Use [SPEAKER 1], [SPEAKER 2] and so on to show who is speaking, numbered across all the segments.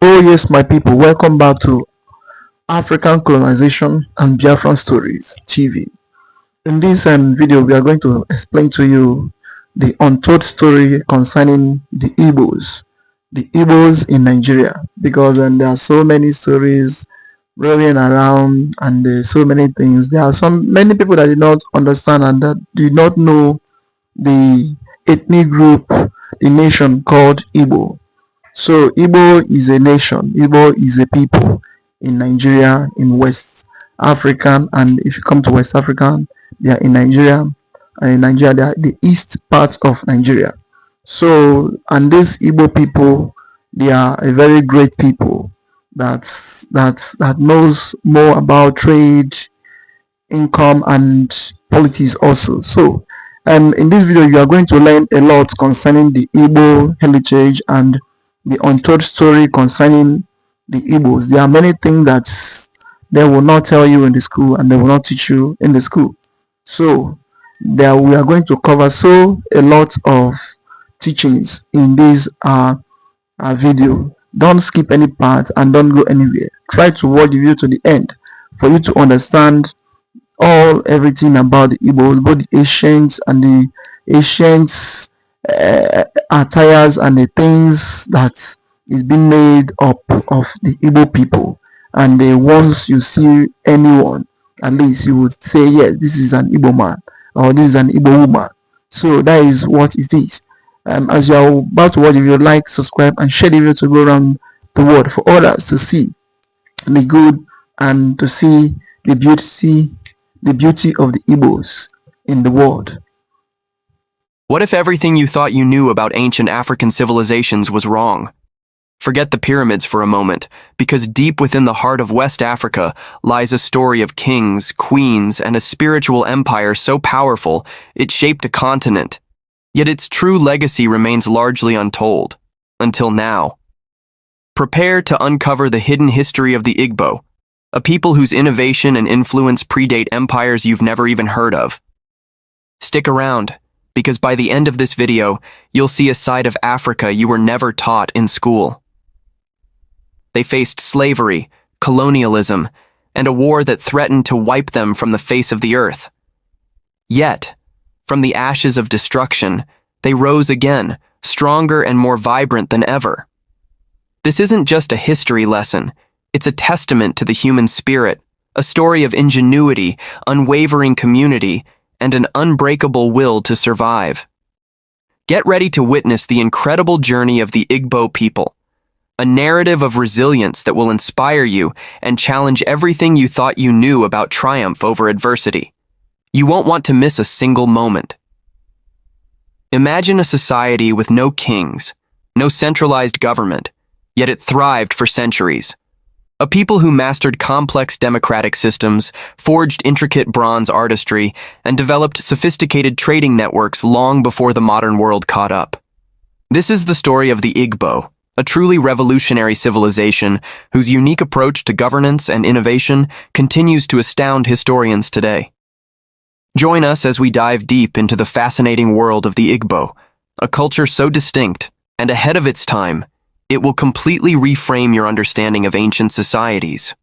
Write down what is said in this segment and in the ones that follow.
[SPEAKER 1] Oh yes, my people, welcome back to African Colonization and Biafran Stories TV. In this video, we are going to explain to you the untold story concerning the Igbos in Nigeria, because there are so many stories rolling around and so many things. There are many people that did not understand and that did not know the ethnic group, the nation called Igbo. So Igbo is a nation. Igbo is a people in Nigeria, in West African, and if you come to West African, they are in Nigeria, and in Nigeria they are the east part of Nigeria. So, and these Igbo people, they are a very great people that knows more about trade, income, and politics also. So, in this video, you are going to learn a lot concerning the Igbo heritage and the untold story concerning the Igbos. There are many things that they will not tell you in the school and they will not teach you in the school. So, there we are going to cover a lot of teachings in this video. Don't skip any part and don't go anywhere. Try to watch the video to the end for you to understand everything about the Igbos, both the ancients and the ancients attires and the things that is being made up of the Igbo people. And once you see anyone, at least you would say, yes, this is an Igbo man or this is an Igbo woman. So that is what it is. As you are about to watch, if you like, subscribe and share the video to go around the world for others to see the good and to see the beauty of the Igbos in the world.
[SPEAKER 2] What if everything you thought you knew about ancient African civilizations was wrong? Forget the pyramids for a moment, because deep within the heart of West Africa lies a story of kings, queens, and a spiritual empire so powerful it shaped a continent. Yet its true legacy remains largely untold, until now. Prepare to uncover the hidden history of the Igbo, a people whose innovation and influence predate empires you've never even heard of. Stick around, because by the end of this video, you'll see a side of Africa you were never taught in school. They faced slavery, colonialism, and a war that threatened to wipe them from the face of the earth. Yet, from the ashes of destruction, they rose again, stronger and more vibrant than ever. This isn't just a history lesson. It's a testament to the human spirit, a story of ingenuity, unwavering community, and an unbreakable will to survive. Get ready to witness the incredible journey of the Igbo people, a narrative of resilience that will inspire you and challenge everything you thought you knew about triumph over adversity. You won't want to miss a single moment. Imagine a society with no kings, no centralized government, yet it thrived for centuries. A people who mastered complex democratic systems, forged intricate bronze artistry, and developed sophisticated trading networks long before the modern world caught up. This is the story of the Igbo, a truly revolutionary civilization whose unique approach to governance and innovation continues to astound historians today. Join us as we dive deep into the fascinating world of the Igbo, a culture so distinct and ahead of its time, it will completely reframe your understanding of ancient societies.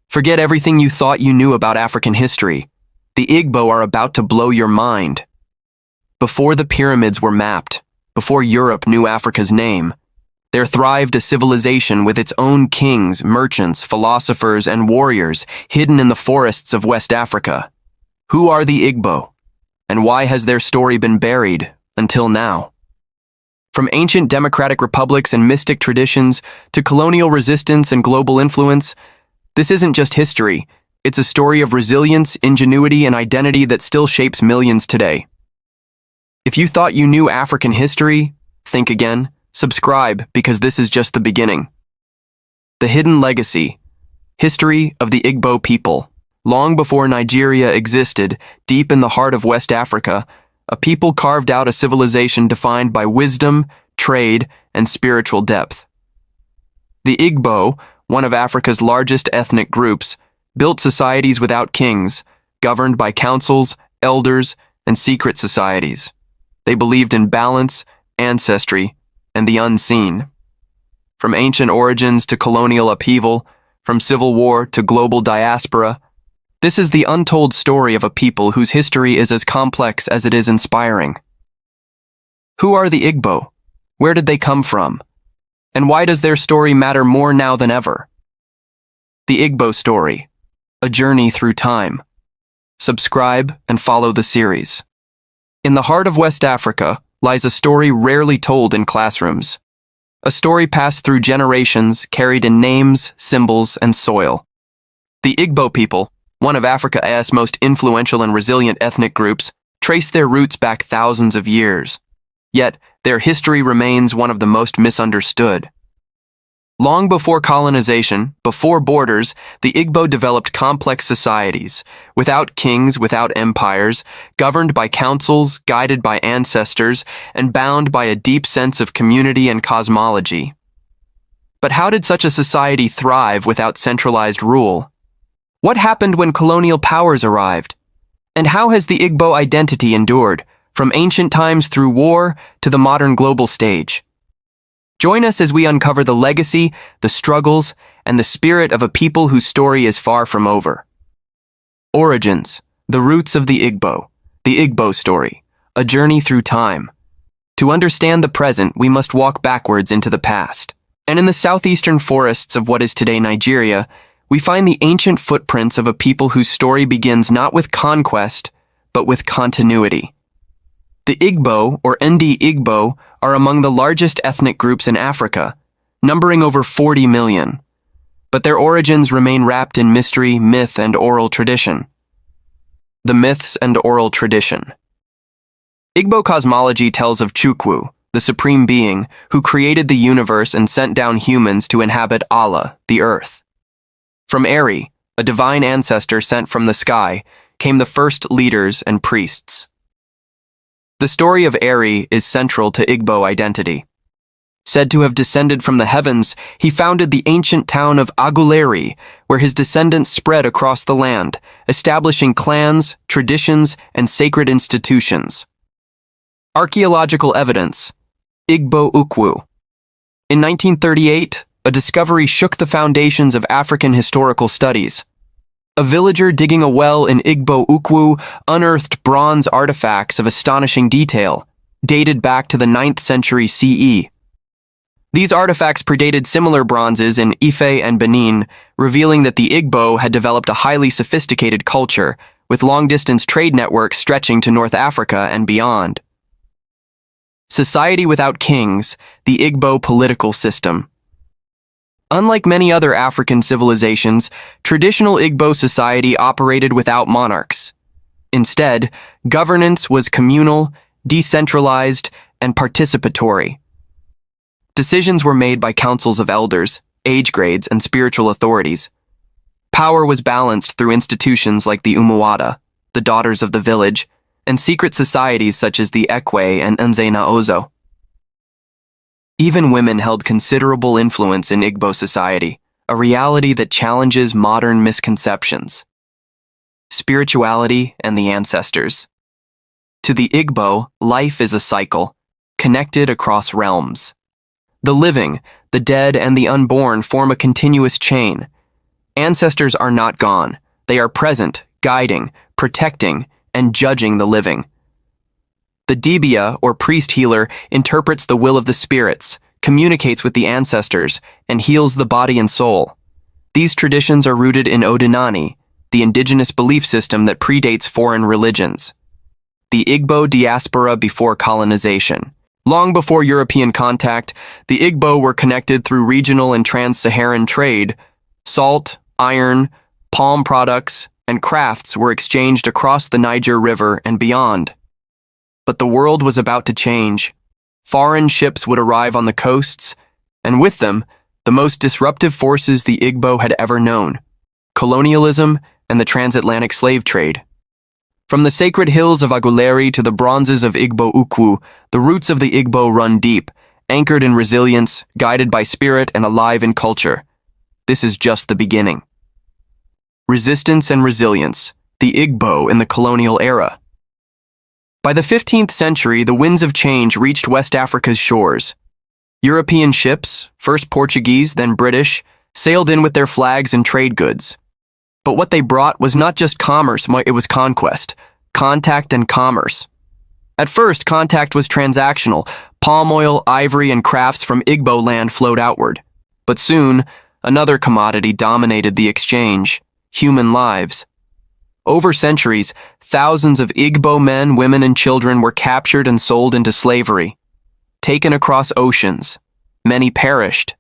[SPEAKER 2] Forget everything you thought you knew about African history. The Igbo are about to blow your mind. Before the pyramids were mapped, before Europe knew Africa's name, there thrived a civilization with its own kings, merchants, philosophers, and warriors hidden in the forests of West Africa. Who are the Igbo? And why has their story been buried until now? From ancient democratic republics and mystic traditions to colonial resistance and global influence, this isn't just history, it's a story of resilience, ingenuity, and identity that still shapes millions today. If you thought you knew African history, think again, subscribe, because this is just the beginning. The Hidden Legacy, History of the Igbo People. Long before Nigeria existed, deep in the heart of West Africa, a people carved out a civilization defined by wisdom, trade, and spiritual depth. The Igbo, one of Africa's largest ethnic groups, built societies without kings, governed by councils, elders, and secret societies. They believed in balance, ancestry, and the unseen. from ancient origins to colonial upheaval, from civil war to global diaspora. This is the untold story of a people whose history is as complex as it is inspiring. Who are the Igbo? Where did they come from? And why does their story matter more now than ever? The Igbo Story, a journey through time. Subscribe and follow the series. In the heart of West Africa lies a story rarely told in classrooms. A story passed through generations, carried in names, symbols, and soil. The Igbo people, one of Africa's most influential and resilient ethnic groups, trace their roots back thousands of years. Yet, their history remains one of the most misunderstood. Long before colonization, before borders, the Igbo developed complex societies, without kings, without empires, governed by councils, guided by ancestors, and bound by a deep sense of community and cosmology. But how did such a society thrive without centralized rule? What happened when colonial powers arrived? And how has the Igbo identity endured, from ancient times through war to the modern global stage? Join us as we uncover the legacy, the struggles, and the spirit of a people whose story is far from over. Origins, the roots of the Igbo story, a journey through time. To understand the present, we must walk backwards into the past. And in the southeastern forests of what is today Nigeria, we find the ancient footprints of a people whose story begins not with conquest, but with continuity. The Igbo, or Ndi Igbo, are among the largest ethnic groups in Africa, numbering over 40 million. But their origins remain wrapped in mystery, myth, and oral tradition. The myths and oral tradition. Igbo cosmology tells of Chukwu, the supreme being, who created the universe and sent down humans to inhabit Allah, the earth. From Eri, a divine ancestor sent from the sky, came the first leaders and priests. The story of Eri is central to Igbo identity. Said to have descended from the heavens, he founded the ancient town of Aguleri, where his descendants spread across the land, establishing clans, traditions, and sacred institutions. Archaeological evidence. Igbo Ukwu. In 1938, a discovery shook the foundations of African historical studies. A villager digging a well in Igbo Ukwu unearthed bronze artifacts of astonishing detail, dated back to the 9th century CE. These artifacts predated similar bronzes in Ife and Benin, revealing that the Igbo had developed a highly sophisticated culture, with long-distance trade networks stretching to North Africa and beyond. Society without kings, the Igbo political system. Unlike many other African civilizations, traditional Igbo society operated without monarchs. Instead, governance was communal, decentralized, and participatory. Decisions were made by councils of elders, age grades, and spiritual authorities. Power was balanced through institutions like the Umuada, the Daughters of the Village, and secret societies such as the Ekwe and Nzena Ozo. Even women held considerable influence in Igbo society, a reality that challenges modern misconceptions. Spirituality and the ancestors. To the Igbo, life is a cycle, connected across realms. The living, the dead, and the unborn form a continuous chain. Ancestors are not gone. They are present, guiding, protecting, and judging the living. The Dibia, or priest healer, interprets the will of the spirits, communicates with the ancestors, and heals the body and soul. These traditions are rooted in Odinani, the indigenous belief system that predates foreign religions. The Igbo diaspora before colonization. Long before European contact, the Igbo were connected through regional and trans-Saharan trade. Salt, iron, palm products, and crafts were exchanged across the Niger River and beyond. But the world was about to change. Foreign ships would arrive on the coasts, and with them, the most disruptive forces the Igbo had ever known: colonialism and the transatlantic slave trade. From the sacred hills of Aguleri to the bronzes of Igbo Ukwu, the roots of the Igbo run deep, anchored in resilience, guided by spirit, and alive in culture. This is just the beginning. Resistance and resilience, the Igbo in the colonial era. By the 15th century, the winds of change reached West Africa's shores. European ships, first Portuguese, then British, sailed in with their flags and trade goods. But what they brought was not just commerce, it was conquest, contact and commerce. At first, contact was transactional. Palm oil, ivory, and crafts from Igbo land flowed outward. But soon, another commodity dominated the exchange: human lives. Over centuries, thousands of Igbo men, women, and children were captured and sold into slavery. Taken across oceans, many perished.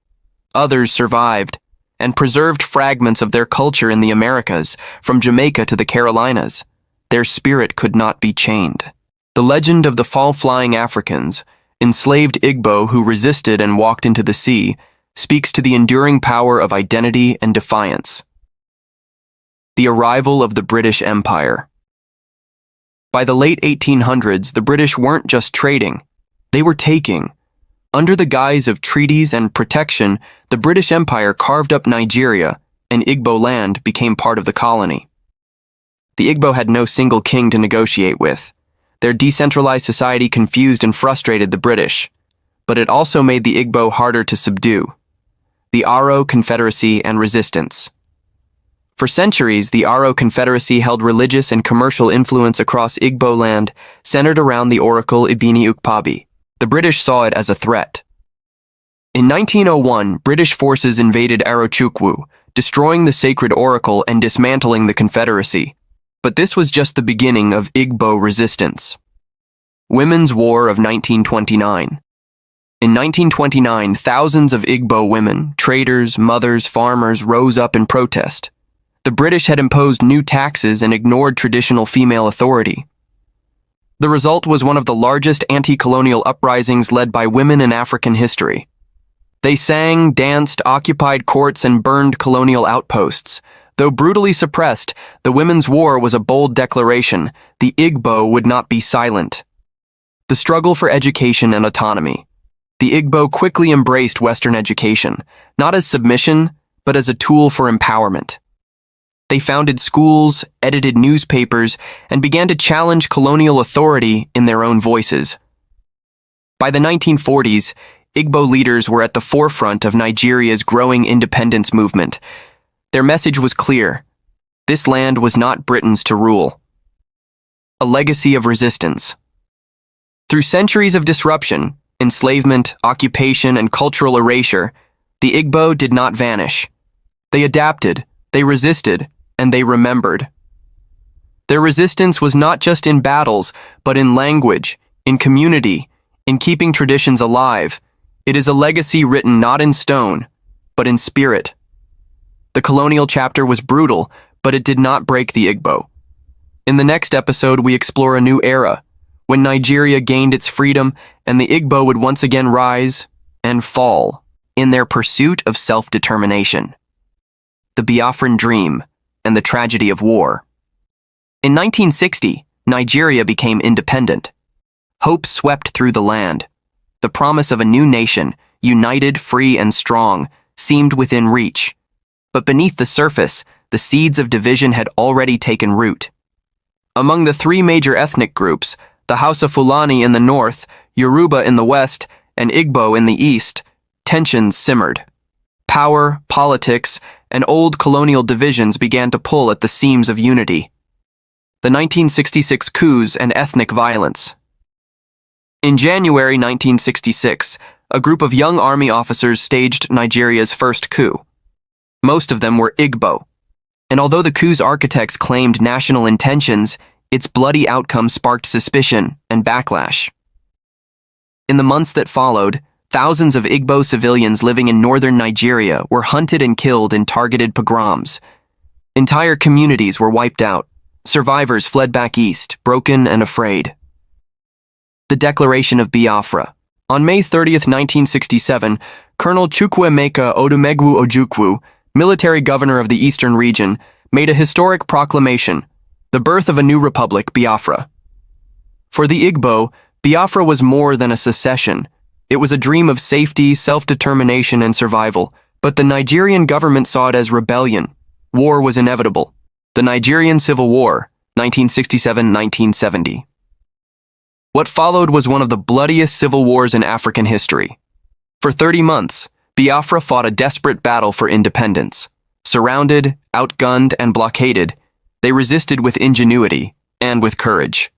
[SPEAKER 2] Others survived and preserved fragments of their culture in the Americas, from Jamaica to the Carolinas. Their spirit could not be chained. The legend of the fall-flying Africans, enslaved Igbo who resisted and walked into the sea, speaks to the enduring power of identity and defiance. The arrival of the British Empire. By the late 1800s, the British weren't just trading, they were taking. Under the guise of treaties and protection, the British Empire carved up Nigeria, and Igbo land became part of the colony. The Igbo had no single king to negotiate with. Their decentralized society confused and frustrated the British, but it also made the Igbo harder to subdue. The Aro Confederacy and Resistance. For centuries, the Aro Confederacy held religious and commercial influence across Igbo land, centered around the oracle Ibini Ukpabi. The British saw it as a threat. In 1901, British forces invaded Arochukwu, destroying the sacred oracle and dismantling the Confederacy. But this was just the beginning of Igbo resistance. Women's War of 1929. In 1929, thousands of Igbo women, traders, mothers, farmers rose up in protest. The British had imposed new taxes and ignored traditional female authority. The result was one of the largest anti-colonial uprisings led by women in African history. They sang, danced, occupied courts, and burned colonial outposts. Though brutally suppressed, the Women's War was a bold declaration: the Igbo would not be silent. The struggle for education and autonomy. The Igbo quickly embraced Western education, not as submission, but as a tool for empowerment. They founded schools, edited newspapers, and began to challenge colonial authority in their own voices. By the 1940s, Igbo leaders were at the forefront of Nigeria's growing independence movement. Their message was clear: this land was not Britain's to rule. A legacy of resistance. Through centuries of disruption, enslavement, occupation, and cultural erasure, the Igbo did not vanish. They adapted, they resisted, and they remembered. Their resistance was not just in battles, but in language, in community, in keeping traditions alive. It is a legacy written not in stone, but in spirit. The colonial chapter was brutal, but it did not break the Igbo. In the next episode, we explore a new era, when Nigeria gained its freedom and the Igbo would once again rise and fall in their pursuit of self-determination. The Biafran dream and the tragedy of war. In 1960, Nigeria became independent. Hope swept through the land. The promise of a new nation, united, free, and strong, seemed within reach. But beneath the surface, the seeds of division had already taken root. Among the three major ethnic groups, the Hausa Fulani in the north, Yoruba in the west, and Igbo in the east, tensions simmered. Power, politics, and old colonial divisions began to pull at the seams of unity. The 1966 coups and ethnic violence. In January 1966, a group of young army officers staged Nigeria's first coup. Most of them were Igbo, and although the coup's architects claimed national intentions, its bloody outcome sparked suspicion and backlash. In the months that followed, thousands of Igbo civilians living in northern Nigeria were hunted and killed in targeted pogroms. Entire communities were wiped out. Survivors fled back east, broken and afraid. The Declaration of Biafra. On May 30th, 1967, Colonel Chukwuemeka Odumegwu Ojukwu, military governor of the eastern region, made a historic proclamation: the birth of a new republic, Biafra. For the Igbo, Biafra was more than a secession. It was a dream of safety, self-determination, and survival. But the Nigerian government saw it as rebellion. War was inevitable. The Nigerian Civil War, 1967-1970. What followed was one of the bloodiest civil wars in African history. For 30 months, Biafra fought a desperate battle for independence. Surrounded, outgunned, and blockaded, they resisted with ingenuity and with courage.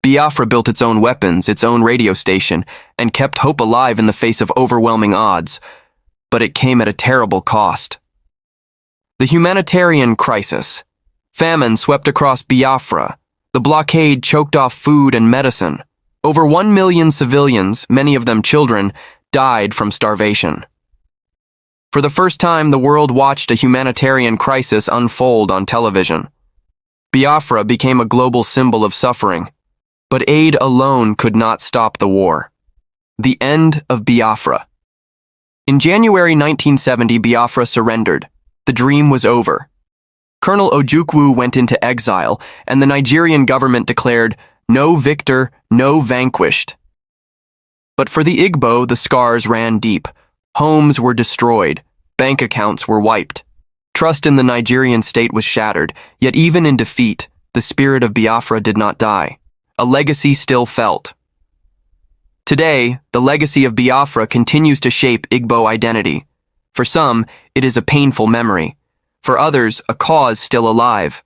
[SPEAKER 2] Biafra built its own weapons, its own radio station, and kept hope alive in the face of overwhelming odds, but it came at a terrible cost. The humanitarian crisis. Famine swept across Biafra. The blockade choked off food and medicine. Over 1 million civilians, many of them children, died from starvation. For the first time, the world watched a humanitarian crisis unfold on television. Biafra became a global symbol of suffering, but aid alone could not stop the war. The end of Biafra. In January 1970, Biafra surrendered. The dream was over. Colonel Ojukwu went into exile, and the Nigerian government declared, "No victor, no vanquished." But for the Igbo, the scars ran deep. Homes were destroyed. Bank accounts were wiped. Trust in the Nigerian state was shattered, yet even in defeat, the spirit of Biafra did not die. A legacy still felt. Today, the legacy of Biafra continues to shape Igbo identity. For some, it is a painful memory. For others, a cause still alive.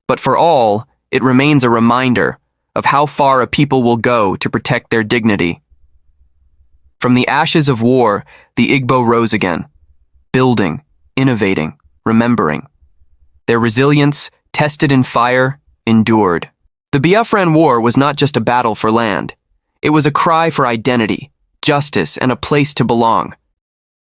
[SPEAKER 2] But for all, it remains a reminder of how far a people will go to protect their dignity. From the ashes of war, the Igbo rose again, building, innovating, remembering. Their resilience, tested in fire, endured. The Biafran War was not just a battle for land. It was a cry for identity, justice, and a place to belong.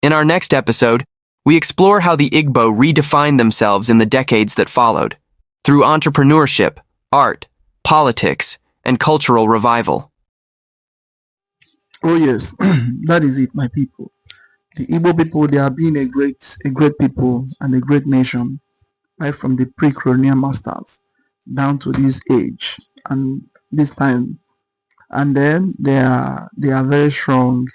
[SPEAKER 2] In our next episode, we explore how the Igbo redefined themselves in the decades that followed, through entrepreneurship, art, politics, and cultural revival.
[SPEAKER 1] Oh yes, that is it, my people. The Igbo people, they have been a great people and a great nation, right from the pre-colonial masters down to this age and this time. And then they are very strong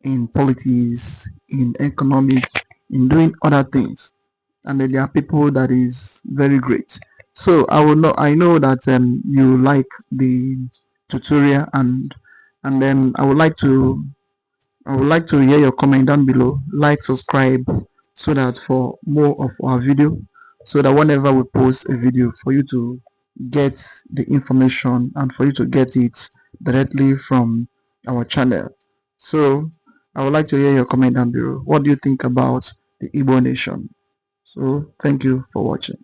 [SPEAKER 1] in politics, in economic, in doing other things. And then there are people that is very great. So I know that you like the tutorial, and then I would like to hear your comment down below. Like, subscribe, so that for more of our video, so that whenever we post a video, for you to get the information and for you to get it directly from our channel. So I would like to hear your comment down below. What do you think about the Igbo nation? So thank you for watching.